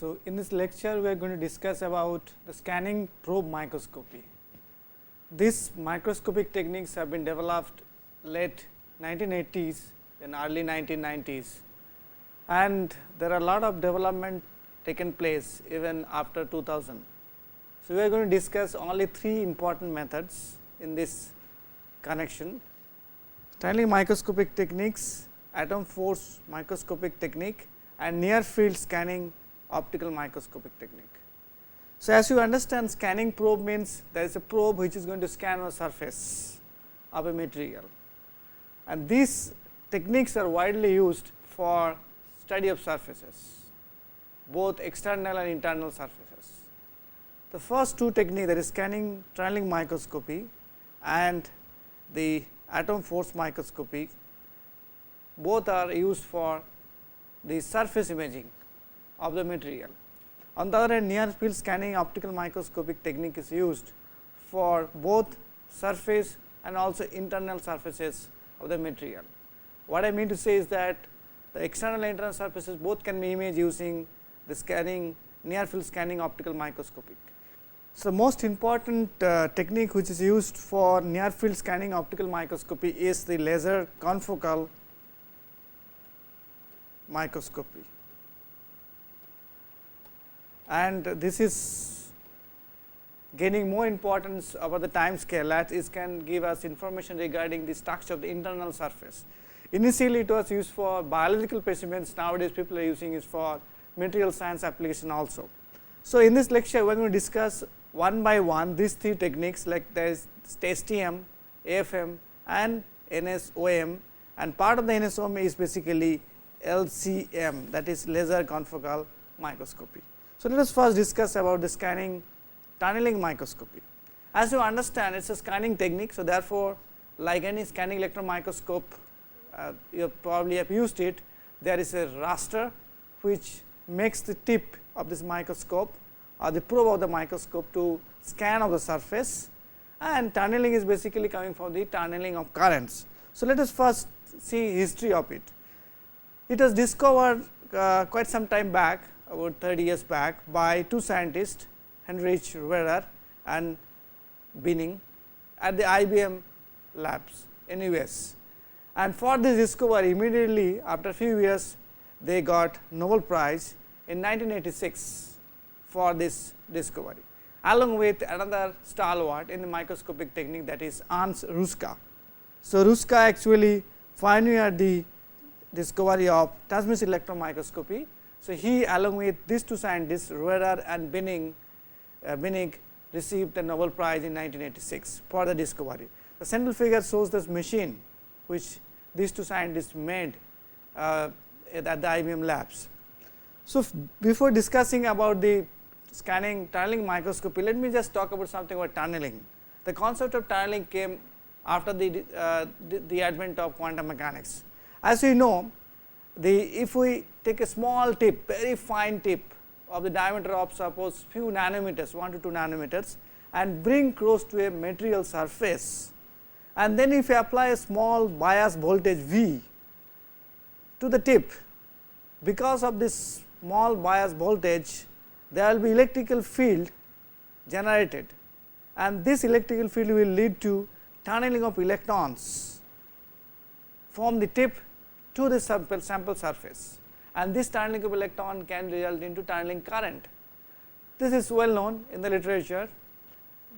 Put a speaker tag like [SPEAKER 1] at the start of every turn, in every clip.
[SPEAKER 1] So, in this lecture we are going to discuss about the scanning probe microscopy. These microscopic techniques have been developed late 1980s and early 1990s, and there are a lot of development taken place even after 2000. So, we are going to discuss only three important methods in this connection: tunneling microscopic techniques, atom force microscopic technique, and near field scanning optical microscopic technique. So, as you understand, scanning probe means there is a probe which is going to scan the surface of a material, and these techniques are widely used for study of surfaces, both external and internal surfaces. The first two techniques, that is scanning tunneling microscopy and the atom force microscopy, both are used for the surface imaging of the material. On the other hand, near field scanning optical microscopic technique is used for both surface and also internal surfaces of the material. What I mean to say is that the external and internal surfaces both can be imaged using the scanning near field scanning optical microscopic. So, most important technique which is used for near field scanning optical microscopy is the laser confocal microscopy, and this is gaining more importance over the time scale, as it can give us information regarding the structure of the internal surface. Initially it was used for biological specimens, nowadays people are using it for material science application also. So, in this lecture we are going to discuss one by one these three techniques, like there is STM, AFM and NSOM, and part of the NSOM is basically LCM, that is laser confocal microscopy. So, let us first discuss about the scanning tunneling microscopy. As you understand, it is a scanning technique. So, therefore, like any scanning electron microscope, you probably have used it. There is a raster which makes the tip of this microscope or the probe of the microscope to scan of the surface, and tunneling is basically coming from the tunneling of currents. So, let us first see history of it. It was discovered quite some time back, about 30 years back, by two scientists, Heinrich Roederer and Binning, at the IBM labs in US. And for this discovery, immediately after a few years, they got Nobel Prize in 1986 for this discovery, along with another stalwart in the microscopic technique, that is Ernst Ruska. So, Ruska actually pioneered the discovery of transmission electron microscopy. So, he along with these two scientists, Roederer and Binning, received the Nobel Prize in 1986 for the discovery. The central figure shows this machine which these two scientists made at the IBM labs. So, before discussing about the scanning tunneling microscopy, let me just talk about something about tunneling. The concept of tunneling came after the advent of quantum mechanics. As we know, if we take a small tip, very fine tip of the diameter of suppose few nanometers, 1 to 2 nanometers, and bring close to a material surface, and then if you apply a small bias voltage V to the tip, because of this small bias voltage there will be electrical field generated, and this electrical field will lead to tunneling of electrons from the tip to the sample surface, and this tunneling of electron can result into tunneling current. This is well known in the literature.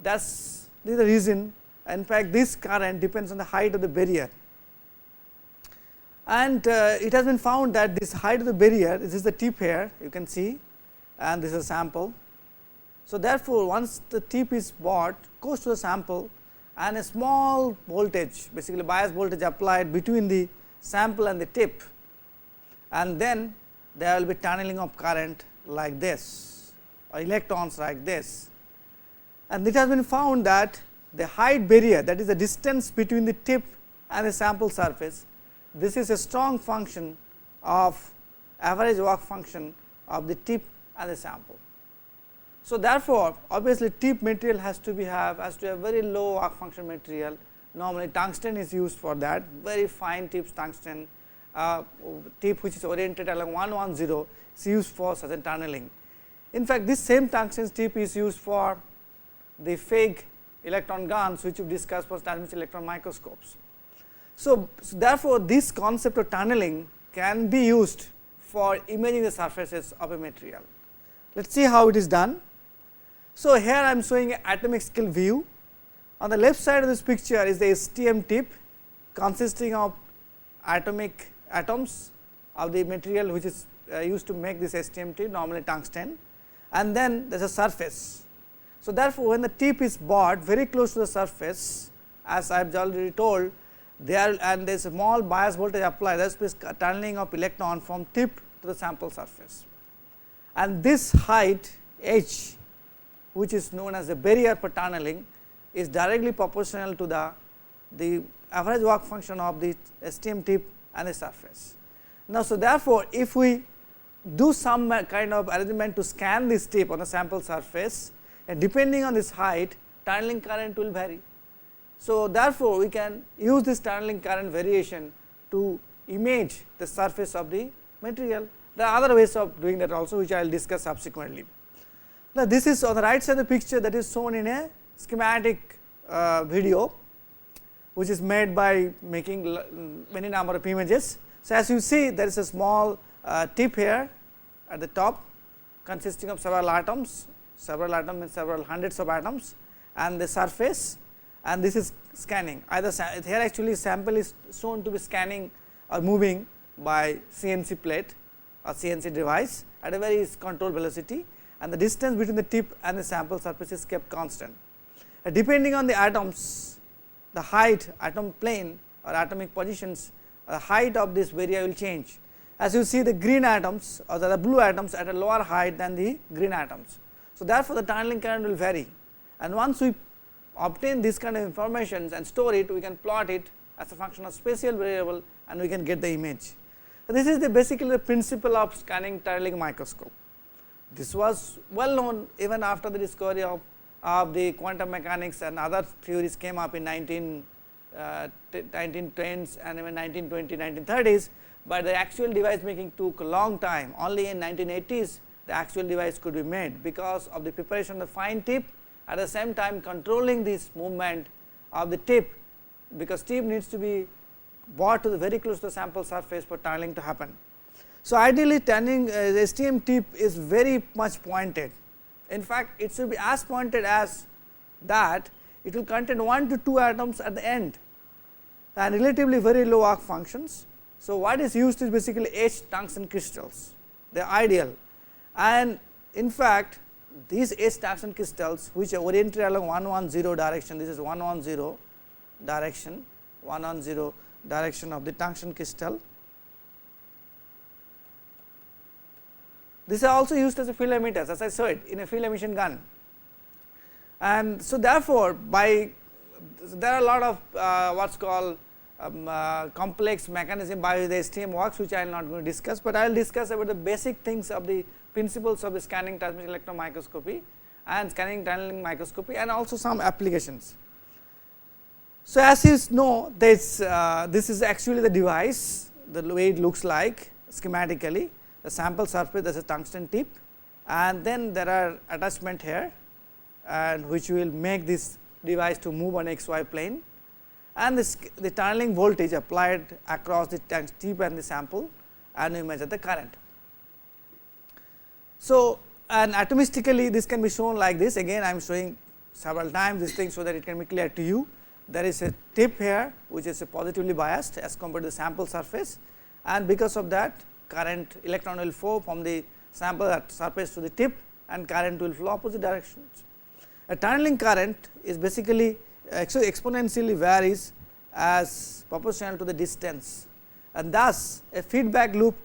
[SPEAKER 1] This is the reason. In fact, this current depends on the height of the barrier, and it has been found that this height of the barrier, this is the tip here you can see, and this is a sample. So, therefore, once the tip is brought close to the sample and a small voltage, basically bias voltage applied between the sample and the tip, and then there will be tunneling of current like this, or electrons like this. And it has been found that the height barrier, that is the distance between the tip and the sample surface, this is a strong function of average work function of the tip and the sample. So, therefore, obviously tip material has to have very low work function material. Normally tungsten is used for that, very fine tips tungsten, tip which is oriented along 110 is used for such a tunneling. In fact, this same tungsten tip is used for the fake electron guns, which we discussed for transmission electron microscopes. So, therefore, this concept of tunneling can be used for imaging the surfaces of a material. Let us see how it is done. So, here I am showing an atomic scale view. On the left side of this picture is the STM tip consisting of atoms of the material which is used to make this STM tip, normally tungsten, and then there is a surface. So, therefore, when the tip is brought very close to the surface, as I have already told, there and there is a small bias voltage applied, that is tunneling of electron from tip to the sample surface. And this height h, which is known as the barrier for tunneling, is directly proportional to the average work function of the STM tip and the surface. Now, so therefore, if we do some kind of arrangement to scan this tip on the sample surface, and depending on this height, tunneling current will vary. So, therefore, we can use this tunneling current variation to image the surface of the material. There are other ways of doing that also, which I will discuss subsequently. Now, this is on the right side of the picture, that is shown in a schematic video, which is made by making many number of images. So, as you see, there is a small tip here at the top consisting of several atoms means several hundreds of atoms, and the surface, and this is scanning. Either here actually sample is shown to be scanning or moving by CNC plate or CNC device at a very controlled velocity, and the distance between the tip and the sample surface is kept constant. Depending on the atoms, the height, atom plane or atomic positions, the height of this barrier will change. As you see, the green atoms or the blue atoms at a lower height than the green atoms. So, therefore, the tunneling current will vary, and once we obtain this kind of information and store it, we can plot it as a function of spatial variable and we can get the image. So, this is basically the principle of scanning tunneling microscope. This was well known even after the discovery of the quantum mechanics, and other theories came up in 1910s and even 1920, 1930s, but the actual device making took a long time. Only in 1980s the actual device could be made because of the preparation of the fine tip, at the same time controlling this movement of the tip, because tip needs to be brought to the very close to the sample surface for tunneling to happen. So, ideally tunneling STM tip is very much pointed. In fact, it should be as pointed as that it will contain 1 to 2 atoms at the end and relatively very low arc functions. So, what is used is basically etched tungsten crystals, they are ideal, and in fact, these etched tungsten crystals which are oriented along 110 direction, this is 110 direction, 110 direction of the tungsten crystal. These are also used as a field emitters, as I said, in a field emission gun. And so, therefore, there are a lot of what is called complex mechanism by which the STM works, which I am not going to discuss, but I will discuss about the basic things of the principles of the scanning transmission electron microscopy and scanning tunneling microscopy, and also some applications. So, as you know, this is actually the device, the way it looks like schematically. The sample surface, there is a tungsten tip, and then there are attachment here, and which will make this device to move on XY plane, and the tunneling voltage applied across the tip and the sample, and we measure the current. So, and atomistically this can be shown like this. Again, I am showing several times this thing so that it can be clear to you. There is a tip here which is positively biased as compared to the sample surface, and because of that current electron will flow from the sample surface to the tip, and current will flow opposite directions. A tunneling current is basically exponentially varies as proportional to the distance, and thus a feedback loop,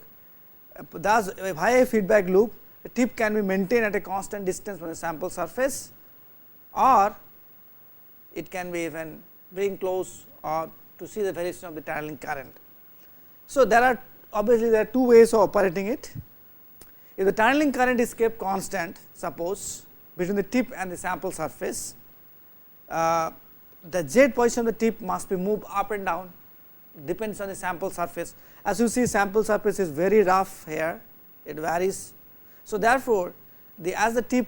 [SPEAKER 1] thus a high feedback loop, the tip can be maintained at a constant distance from the sample surface, or it can be even bring close or to see the variation of the tunneling current. So, there are obviously 2 ways of operating it. If the tunneling current is kept constant, suppose between the tip and the sample surface, the z position of the tip must be moved up and down, depends on the sample surface. As you see, sample surface is very rough here, it varies. So, therefore, as the tip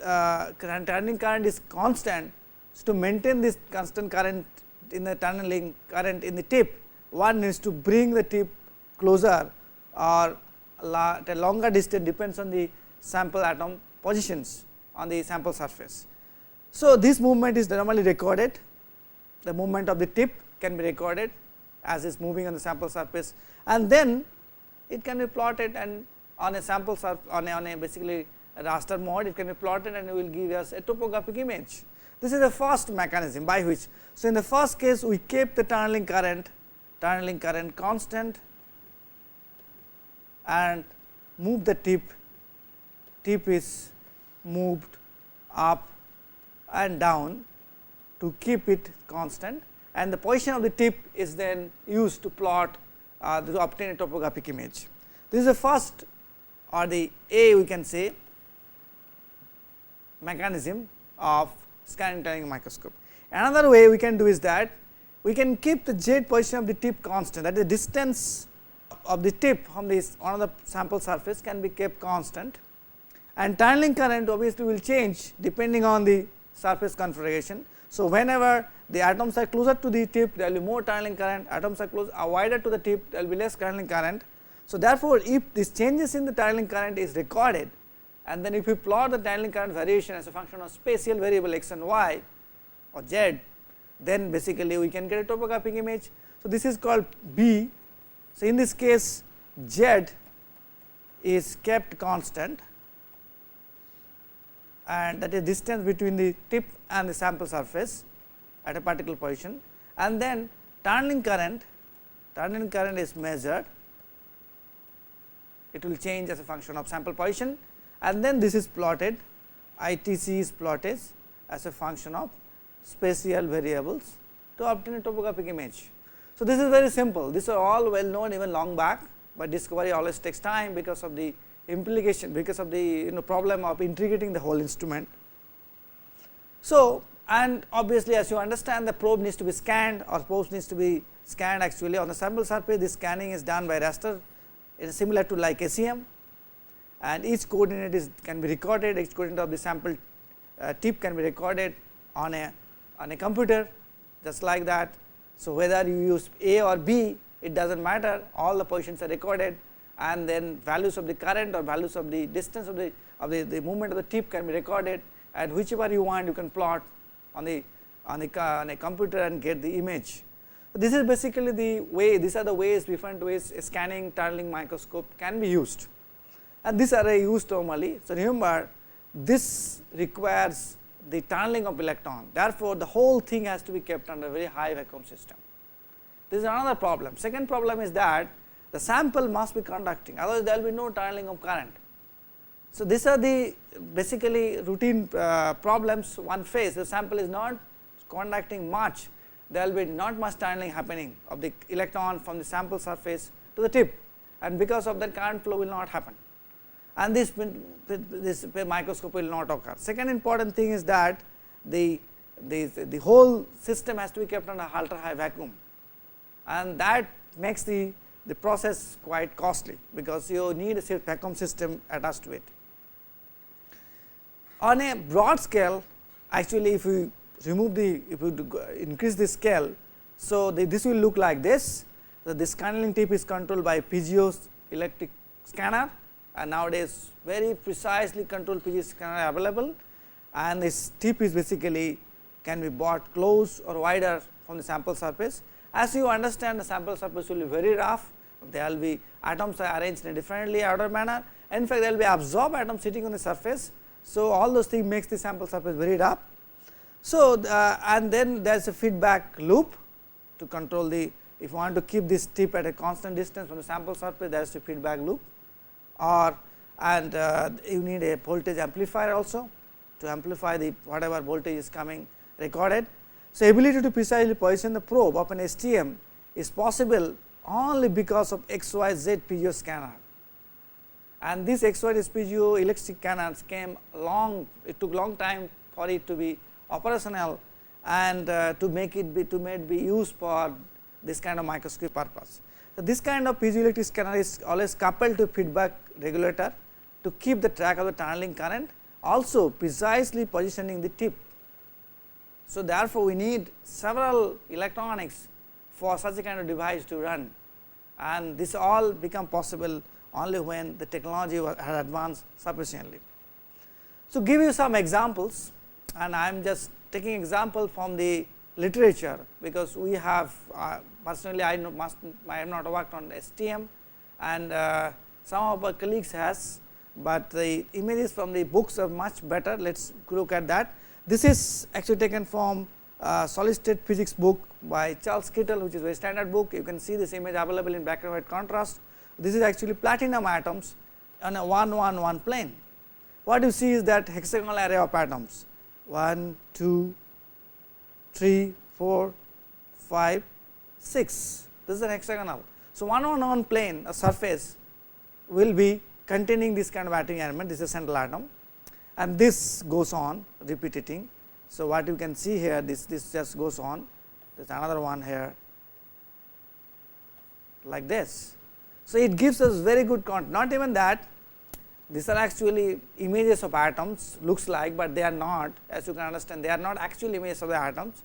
[SPEAKER 1] turning current is constant. So, to maintain this constant current in the tunneling current in the tip, one needs to bring the tip closer or at a longer distance, depends on the sample atom positions on the sample surface. So, this movement is normally recorded, the movement of the tip can be recorded as is moving on the sample surface, and then it can be plotted and on a sample on a basically a raster mode, it can be plotted and it will give us a topographic image. This is the first mechanism by which. So, in the first case we kept the tunneling current constant and move the tip is moved up and down to keep it constant, and the position of the tip is then used to plot to obtain a topographic image. This is the first or the A we can say mechanism of scanning tunneling microscope. Another way we can do is that we can keep the z position of the tip constant, that is the distance of the tip from this on the sample surface can be kept constant, and tunneling current obviously will change depending on the surface configuration. So, whenever the atoms are closer to the tip, there will be more tunneling current, atoms are wider to the tip, there will be less tunneling current. So, therefore, if these changes in the tunneling current is recorded, and then if we plot the tunneling current variation as a function of spatial variable x and y or z, then basically we can get a topographic image. So, this is called B. So, in this case z is kept constant, and that is distance between the tip and the sample surface at a particular position, and then tunneling current is measured, it will change as a function of sample position, and then this is plotted, ITC is plotted as a function of spatial variables to obtain a topographic image. So, this is very simple, these are all well known even long back, but discovery always takes time because of the implication, because of the problem of integrating the whole instrument. So, and obviously as you understand, the probe needs to be scanned, or probe needs to be scanned actually on the sample surface. This scanning is done by raster, it is similar to like SEM, and each coordinate can be recorded, each coordinate of the sample tip can be recorded on a computer just like that. So, whether you use A or B, it does not matter, all the positions are recorded, and then values of the current or values of the distance of the movement of the tip can be recorded, and whichever you want you can plot on a computer and get the image. So, this is basically the way, these are the ways, different ways a scanning tunneling microscope can be used, and these are used normally. So, remember this requires the tunneling of electron, therefore, the whole thing has to be kept under a very high vacuum system. This is another problem. Second problem is that the sample must be conducting, otherwise there will be no tunneling of current. So, these are the basically routine problems one face. The sample is not conducting much, there will be not much tunneling happening of the electron from the sample surface to the tip, and because of that current flow will not happen, and this microscope will not occur. Second important thing is that the whole system has to be kept under ultra high vacuum, and that makes the process quite costly, because you need a vacuum system attached to it. On a broad scale, actually if we remove if we increase the scale, so this will look like this. So, this scanning tip is controlled by PGO electric scanner, and nowadays very precisely controlled PGO scanner available, and this tip is basically can be bought close or wider from the sample surface. As you understand, the sample surface will be very rough, there will be atoms are arranged in a differently ordered manner, in fact there will be absorbed atoms sitting on the surface. So, all those things makes the sample surface very rough. So, and then there is a feedback loop to control if you want to keep this tip at a constant distance from the sample surface, there is a feedback loop, or and you need a voltage amplifier also to amplify the whatever voltage is coming recorded. So, ability to precisely position the probe of an STM is possible only because of XYZ PGO scanner, and this XYZ PGO electric scanners came it took long time for it to be operational, and to make it be used for this kind of microscopic purpose. So, this kind of piezoelectric scanner is always coupled to feedback regulator to keep the track of the tunneling current, also precisely positioning the tip. So, therefore, we need several electronics for such a kind of device to run, and this all become possible only when the technology had advanced sufficiently. So, give you some examples, and I am just taking example from the literature, because we have personally I have not worked on STM, and some of our colleagues has, but the images from the books are much better. Let us look at that. This is actually taken from solid state physics book by Charles Kittle, which is a very standard book. You can see this image available in black and white contrast. This is actually platinum atoms on a 1-1-1 plane. What you see is that hexagonal array of atoms 1, 2, 3, 4, 5, 6. This is an hexagonal. So, 1-1-1 plane, a surface will be containing this kind of atomic element. This is central atom, and this goes on repeating. So, what you can see here, this just goes on. There is another one here like this. So, it gives us very good content. Not even that, these are actually images of atoms, looks like, but they are not, as you can understand, they are not actual images of the atoms.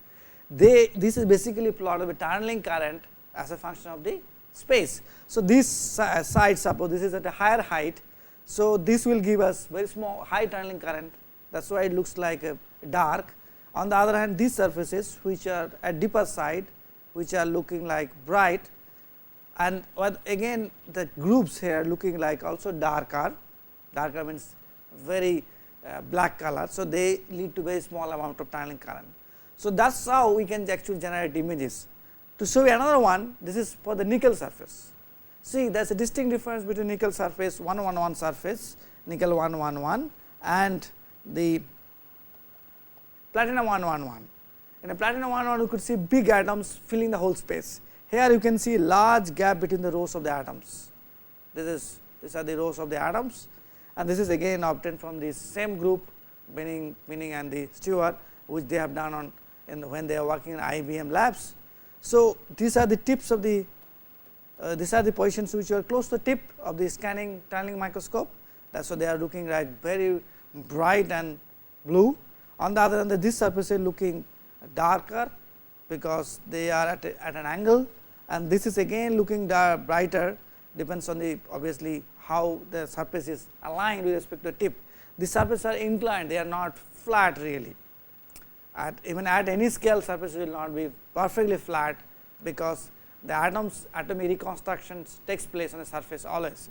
[SPEAKER 1] This is basically plotted with tunneling current as a function of the space. So, this side, suppose this is at a higher height. So, this will give us very small high tunneling current, that is why it looks like a dark. On the other hand, these surfaces which are at deeper side, which are looking like bright, and again the groups here looking like also darker means very black color. So, they lead to very small amount of tunneling current. So, that is how we can actually generate images. To show you another one, this is for the nickel surface. See, there is a distinct difference between nickel surface 1-1-1 surface, nickel 1-1-1, and the platinum 1-1-1. In a platinum 1-1, you could see big atoms filling the whole space. Here you can see large gap between the rows of the atoms. These are the rows of the atoms, and this is again obtained from the same group, Benning and the Stewart, which they have done on when they are working in IBM labs. So, these are the tips of the these are the positions which are close to the tip of the scanning tunneling microscope. That is why they are looking like very bright and blue. On the other hand, this surface is looking darker because they are at an angle, and this is again looking brighter, depends on the obviously how the surface is aligned with respect to the tip. The surfaces are inclined, they are not flat really. Even at any scale, surface will not be perfectly flat, because the atomic reconstructions takes place on the surface always.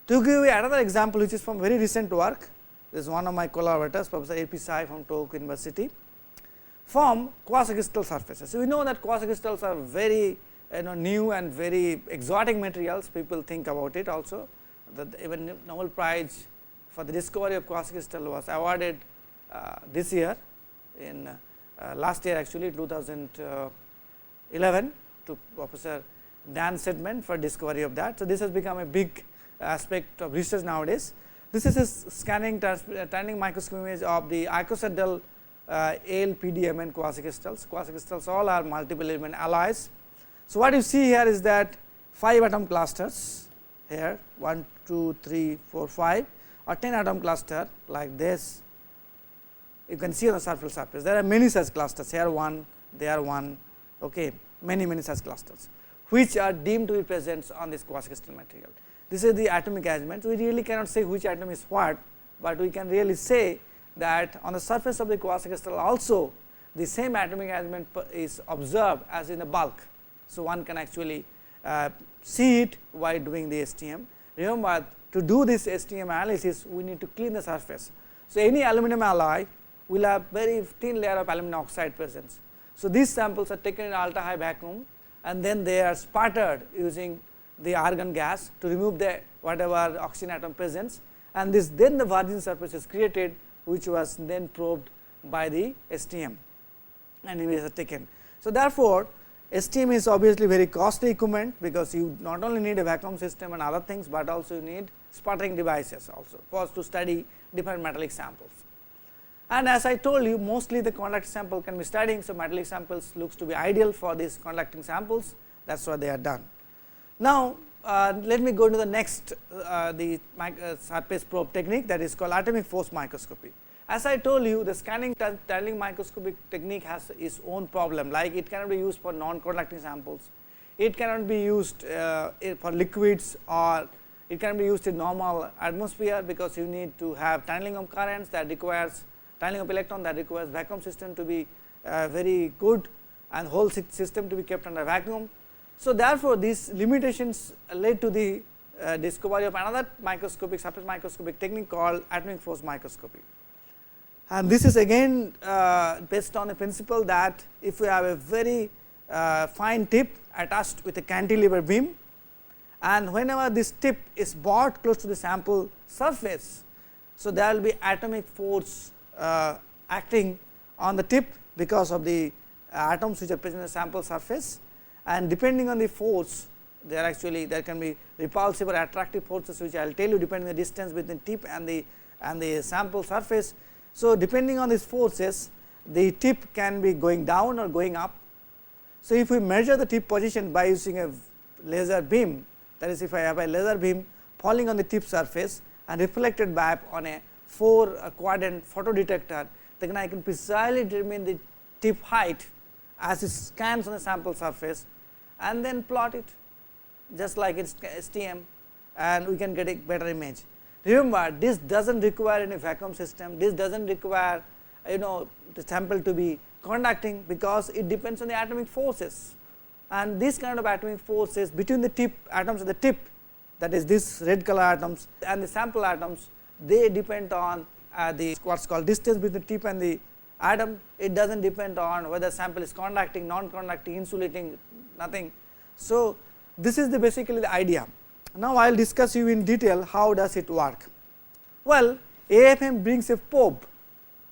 [SPEAKER 1] To give you another example, which is from very recent work, this is one of my collaborators, Professor A. P. Sai from Tohoku University, from quasicrystal surfaces. So, we know that quasicrystals are very new and very exotic materials. People think about it also. Even Nobel Prize for the discovery of quasicrystal was awarded this year, in last year actually 2011, to Professor Dan Sedman for discovery of that. So, this has become a big aspect of research nowadays. This is a scanning tunneling microscope image of the icosahedral AlPDMN quasicrystals. Quasicrystals all are multiple element alloys. So, what you see here is that 5 atom clusters here 1, 2, 3, 4, 5 or 10 atom cluster like this. You can see on the surface. There are many such clusters, here one, there one, okay, many such clusters, which are deemed to be present on this quasicrystal material. This is the atomic arrangement. We really cannot say which atom is what, but we can really say that on the surface of the quasicrystal also the same atomic arrangement is observed as in the bulk. So, one can actually see it while doing the STM. Remember, to do this STM analysis, we need to clean the surface. So, any aluminum alloy will have very thin layer of aluminum oxide presence. So, these samples are taken in ultra high vacuum, and then they are sputtered using the argon gas to remove the whatever oxygen atom presence, and then the virgin surface is created, which was then probed by the STM and images are taken. So, therefore, STM is obviously very costly equipment, because you not only need a vacuum system and other things, but also you need sputtering devices also for us to study different metallic samples. And as I told you, mostly the conducting sample can be studying. So, metallic samples looks to be ideal for these conducting samples, that is why they are done. Now, let me go to the next the surface probe technique, that is called atomic force microscopy. As I told you, the scanning tunneling microscopic technique has its own problem, like it cannot be used for non-conducting samples, it cannot be used for liquids, or it can be used in normal atmosphere, because you need to have tunneling of currents, that requires tunneling of electron, that requires vacuum system to be very good, and whole system to be kept under vacuum. So, therefore, these limitations led to the discovery of another microscopic surface microscopic technique called atomic force microscopy. And this is again based on the principle that if we have a very fine tip attached with a cantilever beam, and whenever this tip is brought close to the sample surface, so there will be atomic force acting on the tip because of the atoms which are present in the sample surface, and depending on the force, there can be repulsive or attractive forces, which I will tell you depending on the distance between tip and the sample surface. So, depending on these forces, the tip can be going down or going up. So, if we measure the tip position by using a laser beam, that is, if I have a laser beam falling on the tip surface and reflected back on a 4 quadrant photodetector, then I can precisely determine the tip height as it scans on the sample surface, and then plot it just like it's STM, and we can get a better image. Remember, this does not require any vacuum system, this does not require the sample to be conducting, because it depends on the atomic forces, and this kind of atomic forces between the tip atoms at the tip, that is this red color atoms, and the sample atoms, they depend on the what is called distance between the tip and the atom. It does not depend on whether sample is conducting, non-conducting, insulating, nothing. So, this is basically the idea. Now, I will discuss you in detail how does it work. Well, AFM brings a probe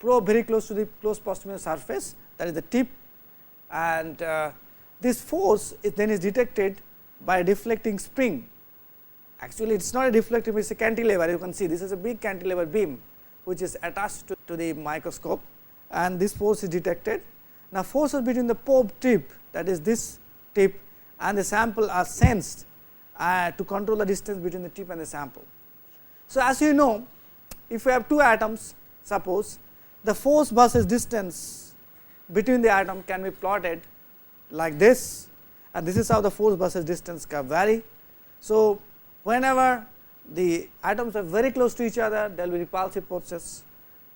[SPEAKER 1] very close to the close proximity surface, that is the tip, and this force then is detected by a deflecting spring. Actually, it is not a deflective, it is a cantilever. You can see this is a big cantilever beam which is attached to the microscope, and this force is detected. Now, forces between the probe tip, that is this tip, and the sample are sensed to control the distance between the tip and the sample. So, as you know, if we have two atoms, suppose the force versus distance between the atom can be plotted like this, and this is how the force versus distance curve vary. So, whenever the atoms are very close to each other, there will be repulsive forces.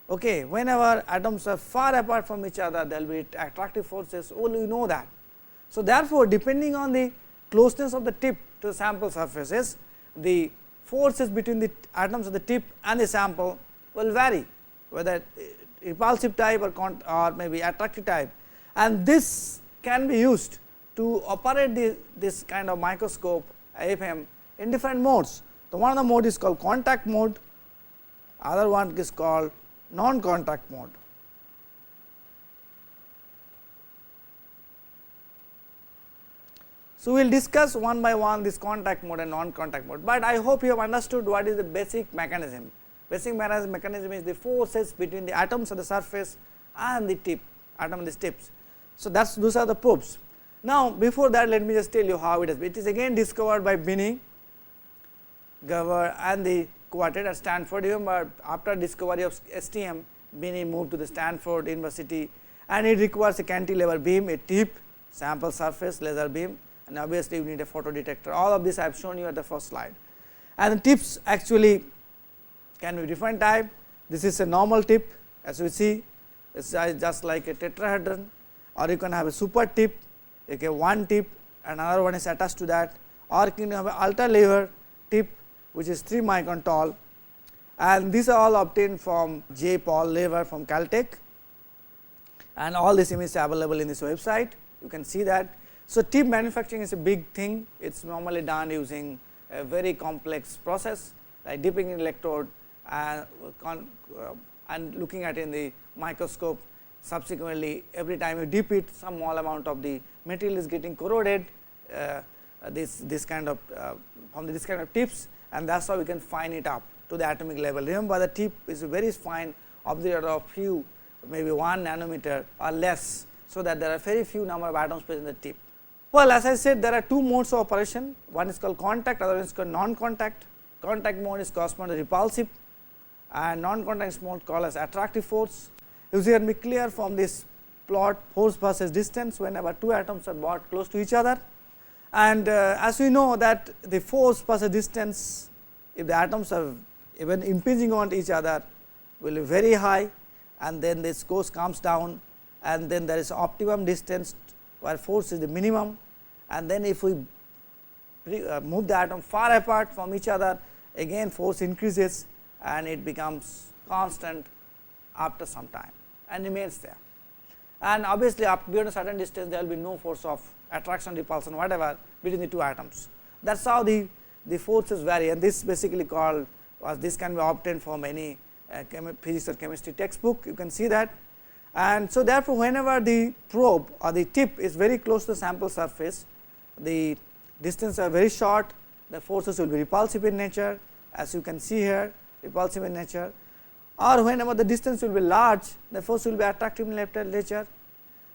[SPEAKER 1] Okay. Whenever atoms are far apart from each other, there will be attractive forces, all you know that. So, therefore, depending on the closeness of the tip to the sample surfaces, the forces between the atoms of the tip and the sample will vary, whether repulsive type or maybe attractive type, and this can be used to operate this kind of microscope AFM in different modes. So, one of the mode is called contact mode, other one is called non-contact mode. So, we will discuss one by one this contact mode and non-contact mode, but I hope you have understood what is the basic mechanism. Basic mechanism is the forces between the atoms on the surface and the tip, atom and the tips. So, those are the probes. Now, before that, let me just tell you how it is. It is again discovered by Binney, Gower and the quartet at Stanford. Remember, after discovery of STM, Binney moved to the Stanford University, and it requires a cantilever beam, a tip, sample surface, laser beam, and obviously you need a photodetector. All of this I have shown you at the first slide. And the tips actually can be different type. This is a normal tip, as we see, it is just like a tetrahedron, or you can have a super tip, okay, one tip, another one is attached to that, or you can have an ultra lever tip which is 3 micron tall, and these are all obtained from J. Paul Lever from Caltech, and all these images are available in this website. You can see that. So, tip manufacturing is a big thing. It is normally done using a very complex process like dipping in electrode and looking at it in the microscope. Subsequently, every time you dip it, some small amount of the material is getting corroded this kind of from this kind of tips, and that is how we can fine it up to the atomic level. Remember, the tip is very fine, of the order of few, maybe 1 nanometer or less, so that there are very few number of atoms present in the tip. Well, as I said, there are two modes of operation, one is called contact, other one is called non-contact. Contact mode is corresponding to repulsive and non-contact mode called as attractive force. You can be clear from this plot force versus distance whenever two atoms are brought close to each other. And as we know that the force versus distance, if the atoms are even impinging on each other, will be very high, and then this force comes down, and then there is optimum distance where force is the minimum, and then if we move the atom far apart from each other, again force increases and it becomes constant after some time and remains there. And obviously, up beyond a certain distance there will be no force of attraction, repulsion, whatever between the two atoms. That is how the forces vary, and this basically called this can be obtained from any physics or chemistry textbook, you can see that. And so therefore, whenever the probe or the tip is very close to the sample surface, the distance are very short, the forces will be repulsive in nature, as you can see here, repulsive in nature, or whenever the distance will be large, the force will be attractive in nature.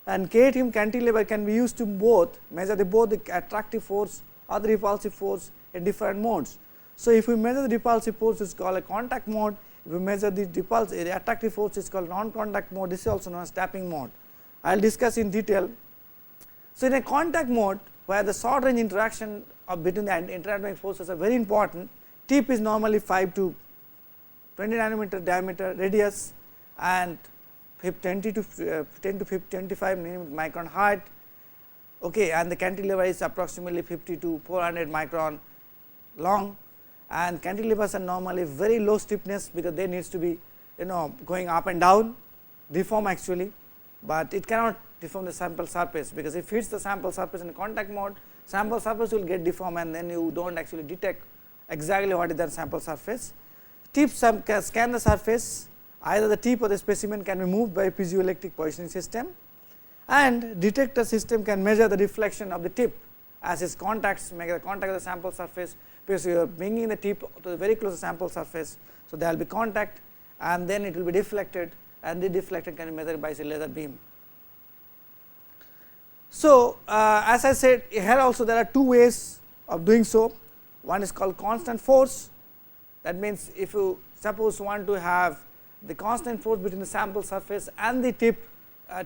[SPEAKER 1] And K-tube cantilever can be used to both measure both the attractive force or the repulsive force in different modes. So, if we measure the repulsive force, it is called a contact mode. If we measure the attractive force, is called non-contact mode. This is also known as tapping mode. I will discuss in detail. So, in a contact mode, where the short range interaction between the interatomic forces are very important, tip is normally 5 to 20 nanometer diameter radius and 10 to 25 micron height, okay, and the cantilever is approximately 50 to 400 micron long, and cantilevers are normally very low stiffness because they needs to be going up and down, deform actually, but it cannot deform the sample surface, because if it hits the sample surface in contact mode, sample surface will get deformed and then you do not actually detect exactly what is that sample surface. Tips can scan the surface, either the tip or the specimen can be moved by a piezoelectric positioning system, and detector system can measure the deflection of the tip as its contacts make the contact of the sample surface, because you are bringing the tip to the very close to sample surface. So, there will be contact and then it will be deflected, and the deflected can be measured by a laser beam. So, as I said, here also there are two ways of doing so. One is called constant force. That means, if you suppose want to have the constant force between the sample surface and the tip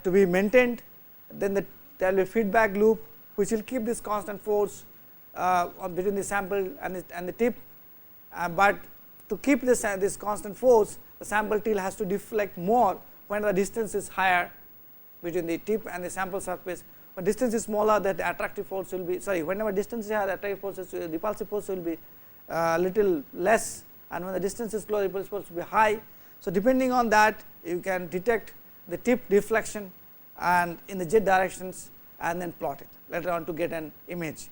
[SPEAKER 1] to be maintained, then there will be a feedback loop which will keep this constant force between the sample and the tip, but to keep this constant force, the sample tail has to deflect more when the distance is higher between the tip and the sample surface. When distance is smaller, that the attractive force will be whenever distance is higher, the attractive force the repulsive force will be little less, and when the distance is close, repulsive force will be high. So, depending on that, you can detect the tip deflection and in the z directions and then plot it later on to get an image,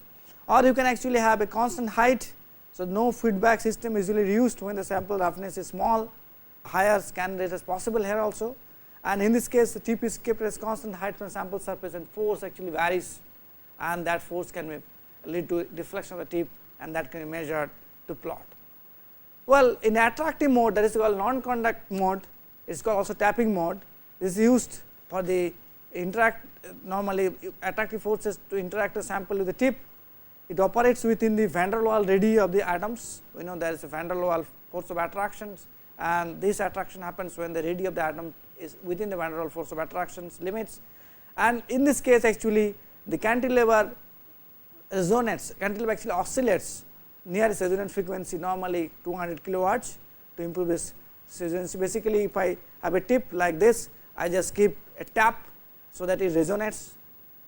[SPEAKER 1] or you can actually have a constant height. So, no feedback system is usually used when the sample roughness is small, higher scan rate is possible here also, and in this case the tip is kept as constant height from sample surface, and force actually varies, and that force can lead to deflection of the tip, and that can be measured to plot. Well, in attractive mode, that is called non-contact mode, it is called also tapping mode. This is used for the normally attractive forces to interact the sample with the tip. It operates within the van der Waals radii of the atoms. We know there is a van der Waals force of attractions, and this attraction happens when the radii of the atom is within the van der Waals force of attractions limits. And in this case, actually the cantilever resonates, cantilever actually oscillates near its resonant frequency, normally 200 kilohertz, to improve this resonancy. Basically, if I have a tip like this, I just keep a tap so that it resonates,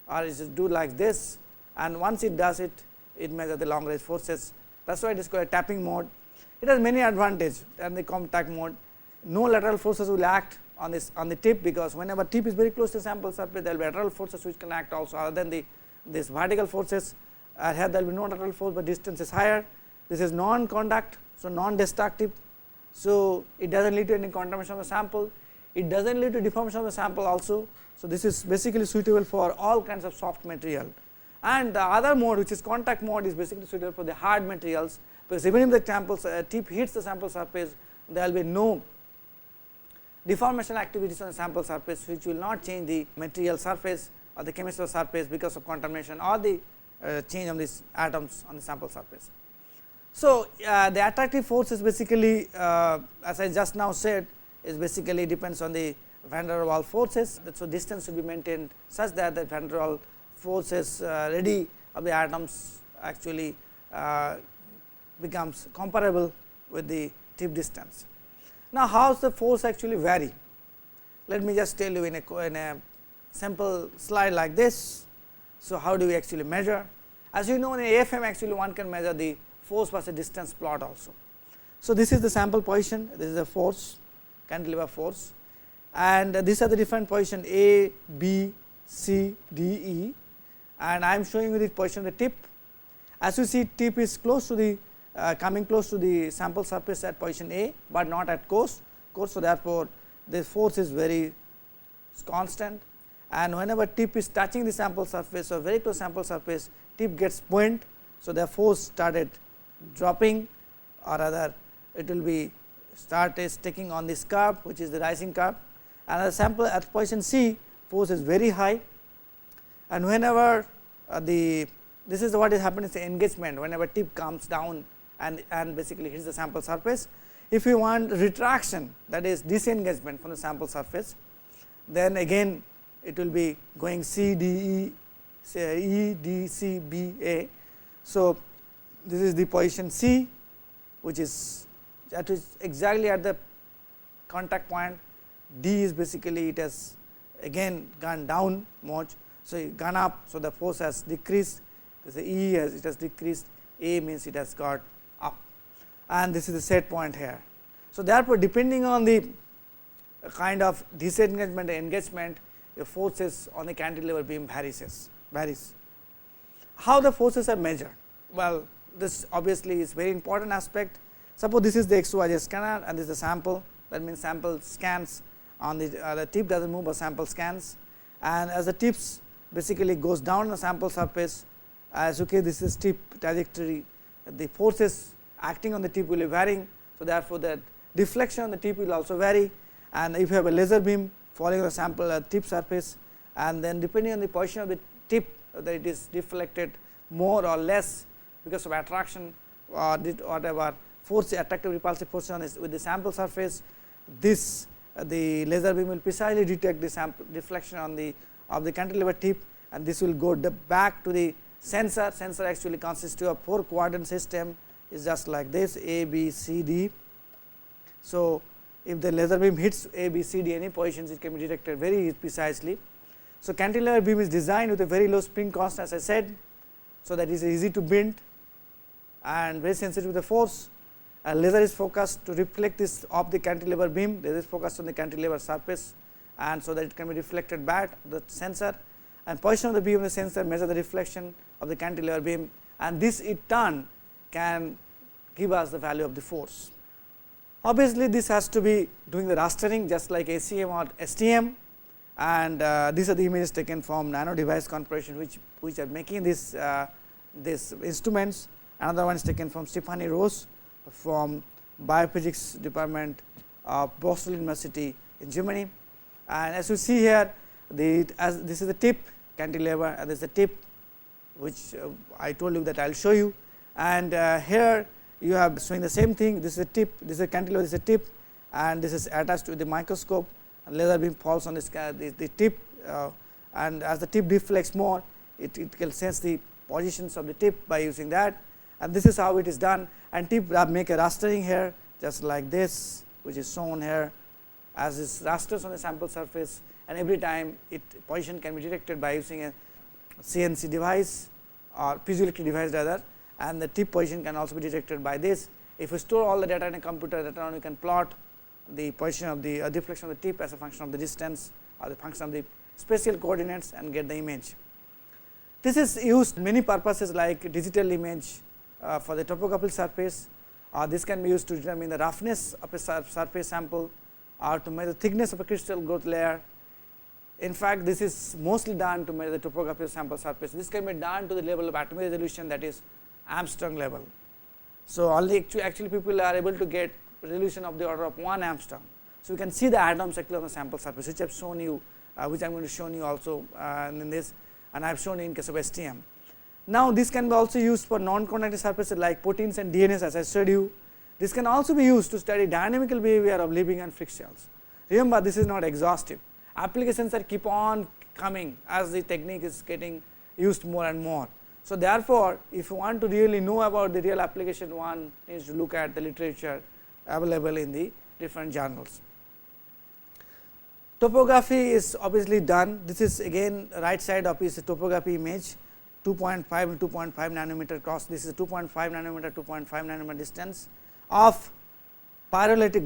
[SPEAKER 1] or it just do like this, and once it does it, it measures the long range forces. That is why it is called a tapping mode. It has many advantages than the contact mode. No lateral forces will act on the tip, because whenever tip is very close to the sample surface, there will be lateral forces which can act also other than this vertical forces. Here there will be no lateral force, but distance is higher. This is non-contact, so non-destructive. So, it does not lead to any contamination of the sample. It does not lead to deformation of the sample also. So, this is basically suitable for all kinds of soft material. And the other mode, which is contact mode, is basically suitable for the hard materials, because even if the tip hits the sample surface, there will be no deformation activities on the sample surface, which will not change the material surface, or the chemical surface because of contamination or the change of these atoms on the sample surface. So, the attractive force is basically as I just now said is basically depends on the van der Waals forces. So, distance should be maintained such that the van der Waals forces ready of the atoms actually becomes comparable with the tip distance. Now, how does the force actually vary? Let me just tell you in a simple slide like this. So, how do we actually measure? As you know, in AFM actually one can measure the force versus distance plot also. So, this is the sample position, this is the force, cantilever force, and these are the different position A, B, C, D, E, and I am showing you the position of the tip. As you see, tip is close to the coming close to the sample surface at position A, but not at course. So, therefore, the force is very constant, and whenever tip is touching the sample surface or very close sample surface, tip gets buoyant. So, the force started dropping, or rather it will be taking on this curve, which is the rising curve, and the sample at position C, force is very high, and whenever this is what is happening is the engagement whenever tip comes down and basically hits the sample surface. If you want retraction, that is disengagement from the sample surface, then again it will be going C, D, E, say E, D, C, B, A. So, this is the position C, which is that is exactly at the contact point. D is basically it has again gone down much. So, it gone up. So, the force has decreased, the E has it has decreased, A means it has got up, and this is the set point here. So, therefore, depending on the kind of disengagement and engagement, the forces on the cantilever beam varies. How the forces are measured? Well, this obviously is very important aspect. Suppose this is the XYZ scanner and this is the sample, that means sample scans on the tip does not move, but sample scans, and as the tips basically goes down the sample surface, as okay, this is tip trajectory, the forces acting on the tip will be varying. So, therefore, that deflection on the tip will also vary, and if you have a laser beam following the sample tip surface, and then depending on the position of the tip, that it is deflected more or less because of attraction or whatever force, attractive repulsive force on with the sample surface, this the laser beam will precisely detect the sample deflection on the of the cantilever tip, and this will go back to the sensor. Sensor actually consists of 4 quadrant system, is just like this A, B, C, D. So, if the laser beam hits A, B, C, D any positions, it can be detected very precisely. So, cantilever beam is designed with a very low spring constant, as I said. So, that is easy to bend and very sensitive to the force. A laser is focused to reflect this off the cantilever beam, laser is focused on the cantilever surface, and so that it can be reflected back to the sensor, and position of the beam of the sensor measure the reflection of the cantilever beam, and this in turn can give us the value of the force. Obviously, this has to be doing the rastering just like ACM or STM, and these are the images taken from Nano Device Corporation, which are making these instruments. Another one is taken from Stephanie Rose from Biophysics Department of Bristol University in Germany. And as you see here, this is the tip cantilever, and this is the tip which I told you that I will show you, and here you have showing the same thing. This is a tip, this is a cantilever, this is a tip, and this is attached to the microscope, and laser beam falls on this the tip, and as the tip deflects more, it can sense the positions of the tip by using that, and this is how it is done. And tip make a rastering here just like this, which is shown here as this rasters on the sample surface, and every time position can be detected by using a CNC device or piezoelectric device rather, and the tip position can also be detected by this. If you store all the data in a computer, later on you can plot the position of the deflection of the tip as a function of the distance or the function of the spatial coordinates and get the image. This is used in many purposes like digital image for the topographical surface, or this can be used to determine the roughness of a surface sample or to measure the thickness of a crystal growth layer. In fact, this is mostly done to measure the topographical sample surface. This can be done to the level of atomic resolution, that is Armstrong level. So, only actually people are able to get resolution of the order of 1 Armstrong. So, you can see the atoms actually on the sample surface, which I have shown you which I am going to show you also in this, and I have shown in case of STM. Now, this can be also used for non-conductive surfaces like proteins and DNAs, as I showed you. This can also be used to study dynamical behavior of living and fixed cells. Remember, this is not exhaustive. Applications are keep on coming as the technique is getting used more and more. So, therefore, if you want to really know about the real application, one needs to look at the literature available in the different journals. Topography is obviously done. This is again right side of is a topography image, 2.5 and 2.5 nanometer cross. This is 2.5 nanometer, 2.5 nanometer distance of pyrolytic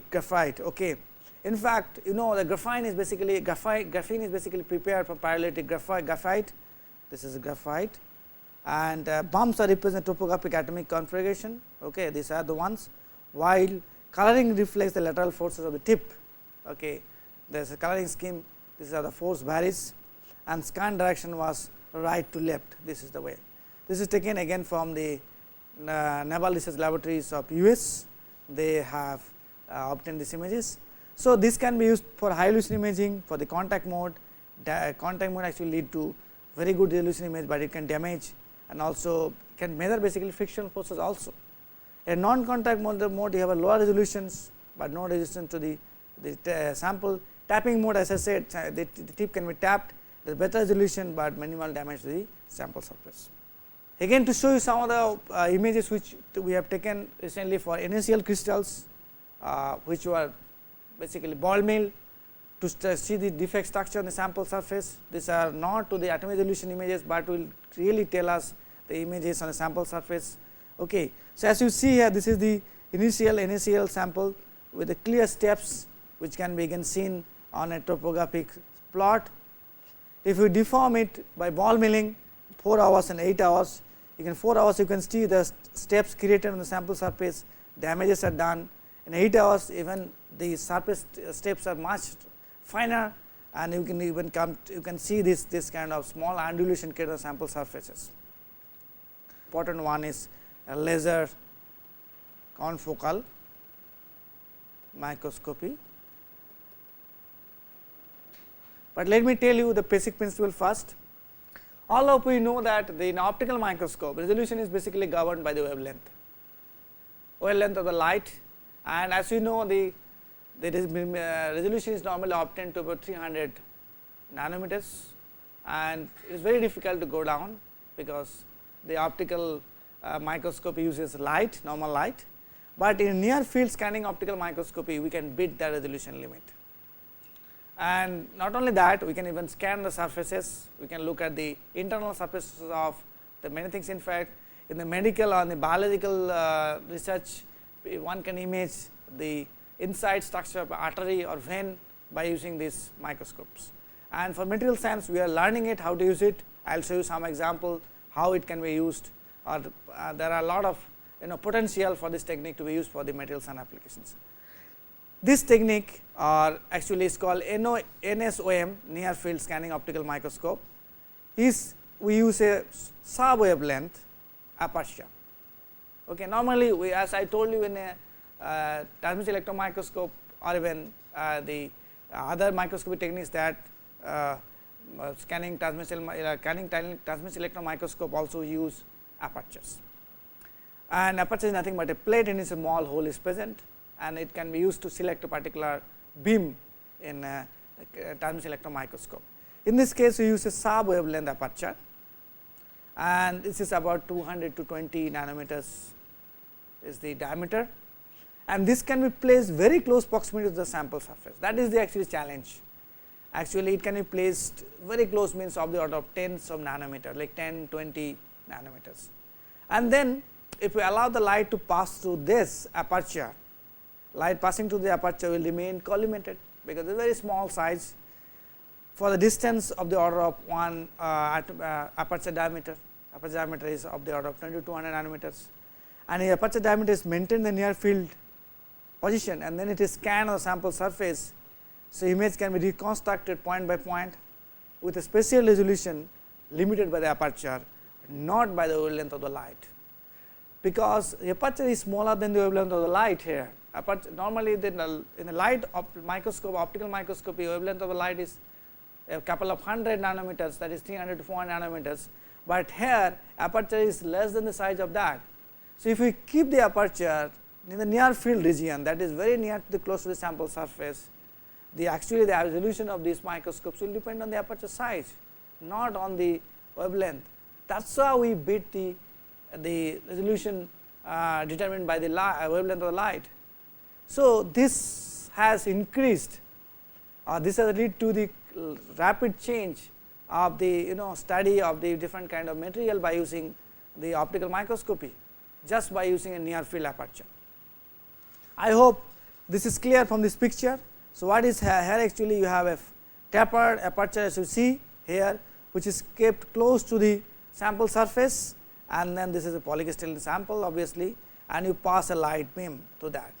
[SPEAKER 1] graphite. Okay. In fact, you know the graphene is basically prepared from pyrolytic graphite. This is graphite, and bumps are represent topographic atomic configuration. Okay, these are the ones, while coloring reflects the lateral forces of the tip. Okay, there is a coloring scheme. These are the force varies, and scan direction was right to left. This is the way. This is taken again from the Naval Research Laboratories of US. They have obtained these images. So, this can be used for high resolution imaging for the contact mode. Contact mode actually lead to very good resolution image, but it can damage and also can measure basically frictional forces also. In non-contact mode you have a lower resolutions, but no resistance to the sample. Tapping mode, as I said, the tip can be tapped, there is better resolution, but minimal damage to the sample surface. Again, to show you some of the images which we have taken recently for NaCl crystals, which were basically ball mill to see the defect structure on the sample surface. These are not to the atomic resolution images, but will really tell us the images on the sample surface. Okay. So, as you see here, this is the initial NaCl sample with the clear steps which can be again seen on a topographic plot. If you deform it by ball milling 4 hours and 8 hours, you can 4 hours you can see the steps created on the sample surface, damages are done. In 8 hours even the surface steps are much finer, and you can even you can see this kind of small undulation created on sample surfaces. Important one is a laser confocal microscopy. But let me tell you the basic principle first. All of you know that in optical microscope resolution is basically governed by the wavelength of the light, and as you know the resolution is normally obtained to about 300 nanometers, and it is very difficult to go down because the optical microscopy uses light, normal light, but in near field scanning optical microscopy we can beat the resolution limit. And not only that, we can even scan the surfaces, we can look at the internal surfaces of the many things. In fact, in the medical or in the biological research, one can image the inside structure of artery or vein by using these microscopes. And for material science, we are learning it, how to use it. I will show you some example how it can be used, or there are a lot of potential for this technique to be used for the material science applications. This technique actually is called NSOM, near field scanning optical microscope. We use a sub wavelength aperture. Okay, normally as I told you in a transmission electron microscope or even the other microscopy techniques that scanning transmission electron microscope also use apertures. And aperture is nothing but a plate in a small hole is present, and it can be used to select a particular beam in a transmission electron microscope. In this case, we use a sub wavelength aperture, and this is about 200 to 20 nanometers is the diameter, and this can be placed very close proximity to the sample surface. That is the actual challenge. Actually, it can be placed very close, means of the order of tens of nanometer, like 10, 20 nanometers. And then if we allow the light to pass through this aperture, light passing through the aperture will remain collimated, because it is very small size for the distance of the order of one aperture diameter. Aperture diameter is of the order of 20 to 200 nanometers, and the aperture diameter is maintained in the near field position, and then it is scanned on the sample surface. So, image can be reconstructed point by point with a spatial resolution limited by the aperture, not by the wavelength of the light, because the aperture is smaller than the wavelength of the light here. Normally in the light microscope, optical microscopy, wavelength of the light is a couple of 100 nanometers, that is 300 to 400 nanometers, but here aperture is less than the size of that. So, if we keep the aperture in the near field region, that is very near to the close to the sample surface, actually the resolution of these microscopes will depend on the aperture size, not on the wavelength. That is how we beat the resolution determined by the wavelength of the light. So, this has increased, this has led to the rapid change of the study of the different kind of material by using the optical microscopy, just by using a near field aperture. I hope this is clear from this picture. So, what is here actually, you have a tapered aperture as you see here, which is kept close to the sample surface, and then this is a polycrystalline sample obviously, and you pass a light beam to that,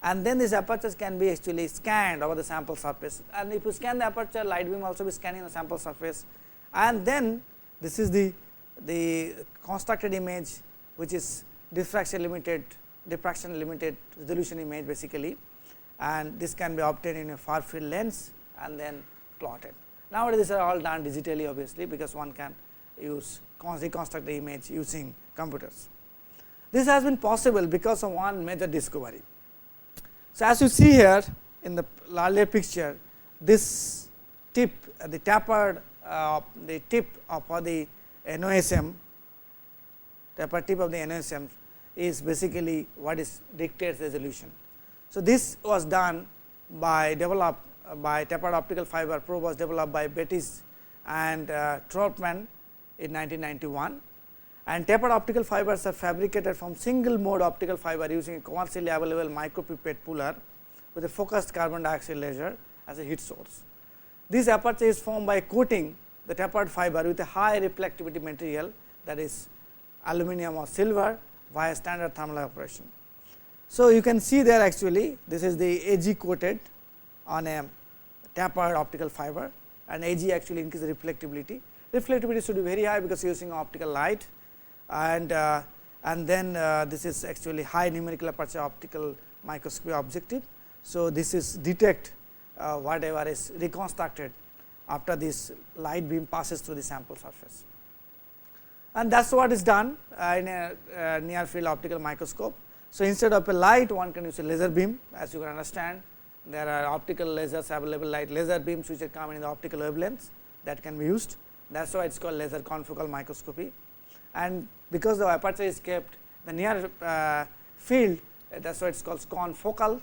[SPEAKER 1] and then these apertures can be actually scanned over the sample surface, and if you scan the aperture, light beam also be scanning the sample surface, and then this is the constructed image, which is diffraction limited resolution image basically, and this can be obtained in a far field lens and then plotted. Nowadays, these are all done digitally obviously, because one can use reconstruct the image using computers. This has been possible because of one major discovery. So, as you see here in the earlier picture, this tip, the tapered the tip of the NOSM, tapered tip of the NOSM is basically what is dictates resolution. So, this was done by tapered optical fiber probe was developed by Bettis and Troutman in 1991, and tapered optical fibers are fabricated from single mode optical fiber using a commercially available micropipette puller with a focused carbon dioxide laser as a heat source. This aperture is formed by coating the tapered fiber with a high reflectivity material, that is aluminum or silver, via standard thermal operation. So, you can see there actually this is the AG coated on a tapered optical fiber, and AG actually increases reflectivity. Reflectivity should be very high because you are using optical light, and then this is actually high numerical aperture optical microscopy objective. So, this is detect whatever is reconstructed after this light beam passes through the sample surface, and that is what is done in a near field optical microscope. So, instead of a light, one can use a laser beam. As you can understand, there are optical lasers available, like laser beams which are coming in the optical wavelengths that can be used. That is why it is called laser confocal microscopy, and because the aperture is kept the near field, that is why it is called confocal,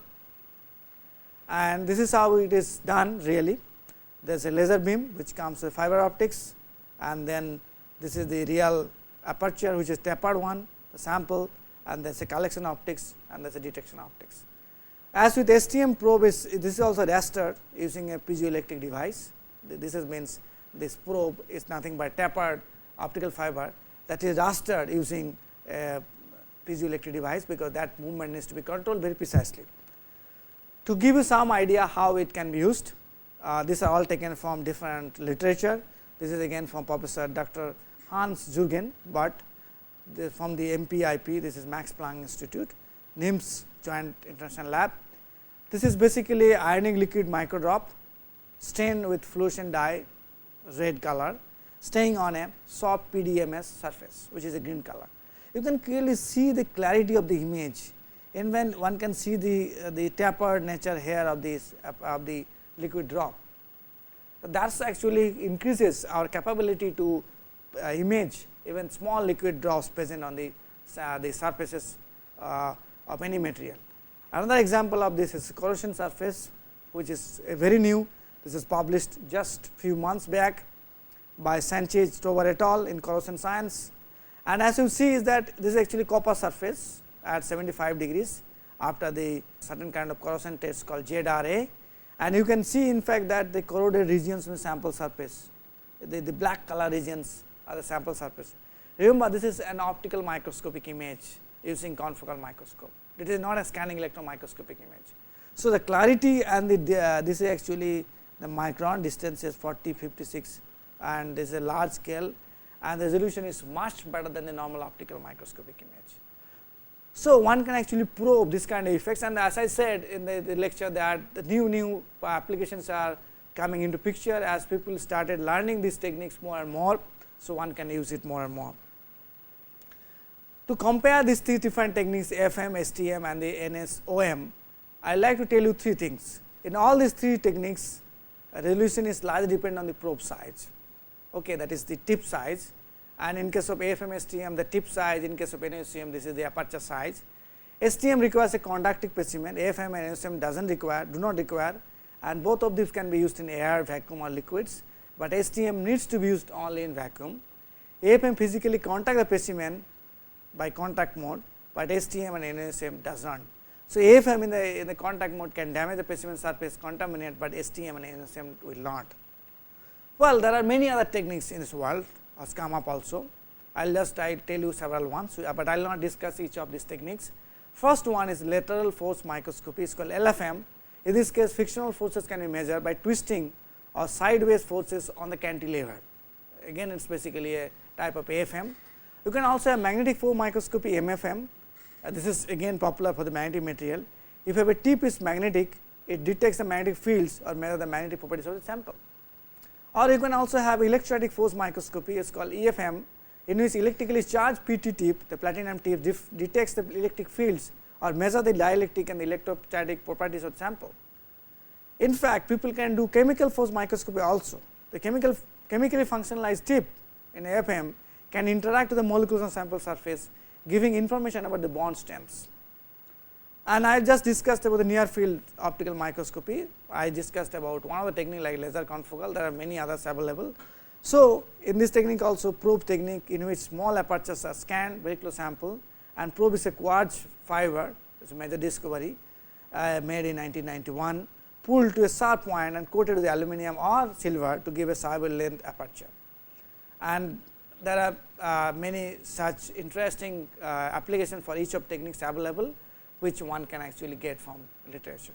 [SPEAKER 1] and this is how it is done really. There is a laser beam which comes with fiber optics, and then this is the real aperture which is tapered one, the sample, and there is a collection optics and there is a detection optics. As with STM probe, this is also rastered using a piezoelectric device. This means this probe is nothing but tapered optical fiber that is rastered using a piezoelectric device, because that movement needs to be controlled very precisely. To give you some idea how it can be used, these are all taken from different literature. This is again from Professor Dr. Hans Jürgen, but from the MPIP, this is Max Planck Institute, NIMS Joint International Lab. This is basically ionic liquid microdrop stained with fluorescent dye red color, staying on a soft PDMS surface, which is a green color. You can clearly see the clarity of the image, and when one can see the tapered nature here of this of the liquid drop. So, that is actually increases our capability to image even small liquid drops present on the surfaces of any material. Another example of this is corrosion surface, which is very new. This is published just few months back by Sanchez Tovar et al. In corrosion science, and as you see is that this is actually copper surface at 75 degrees after the certain kind of corrosion test called ZRA, and you can see in fact that the corroded regions in the sample surface, the black color regions are the sample surface. Remember, this is an optical microscopic image using confocal microscope. It is not a scanning electron microscopic image. So, the clarity and this is actually the micron distance is 40, 56, and this is a large scale, and the resolution is much better than the normal optical microscopic image. So, one can actually probe this kind of effects, and as I said in the lecture that the new applications are coming into picture as people started learning these techniques more and more. So, one can use it more and more. To compare these three different techniques AFM, STM and the NSOM, I like to tell you three things. In all these three techniques, resolution is largely dependent on the probe size, okay, that is the tip size, and in case of AFM, STM the tip size, in case of NSOM this is the aperture size. STM requires a conductive specimen, AFM and NSOM do not require, and both of these can be used in air, vacuum or liquids, but STM needs to be used only in vacuum. AFM physically contact the specimen by contact mode, but STM and NSOM does not. So, AFM in the contact mode can damage the specimen surface, contaminate, but STM and NSOM will not. Well, there are many other techniques in this world has come up also. I will just tell you several ones, but I will not discuss each of these techniques. First one is lateral force microscopy, it is called LFM. In this case, frictional forces can be measured by twisting or sideways forces on the cantilever. Again, it is basically a type of AFM. You can also have magnetic force microscopy, MFM. This is again popular for the magnetic material. If a tip is magnetic, it detects the magnetic fields or measure the magnetic properties of the sample. Or you can also have electrostatic force microscopy, it is called EFM, in which electrically charged PT tip, the platinum tip detects the electric fields or measure the dielectric and the electrostatic properties of the sample. In fact, people can do chemical force microscopy also. The chemically functionalized tip in AFM can interact with the molecules on sample surface, giving information about the bond stems. And I just discussed about the near field optical microscopy. I discussed about one of the technique like laser confocal, there are many others available. So, in this technique also probe technique, in which small apertures are scanned very close sample, and probe is a quartz fiber, it is a major discovery made in 1991, pulled to a sharp point and coated with aluminum or silver to give a soluble length aperture. And there are many such interesting applications for each of techniques available, which one can actually get from literature.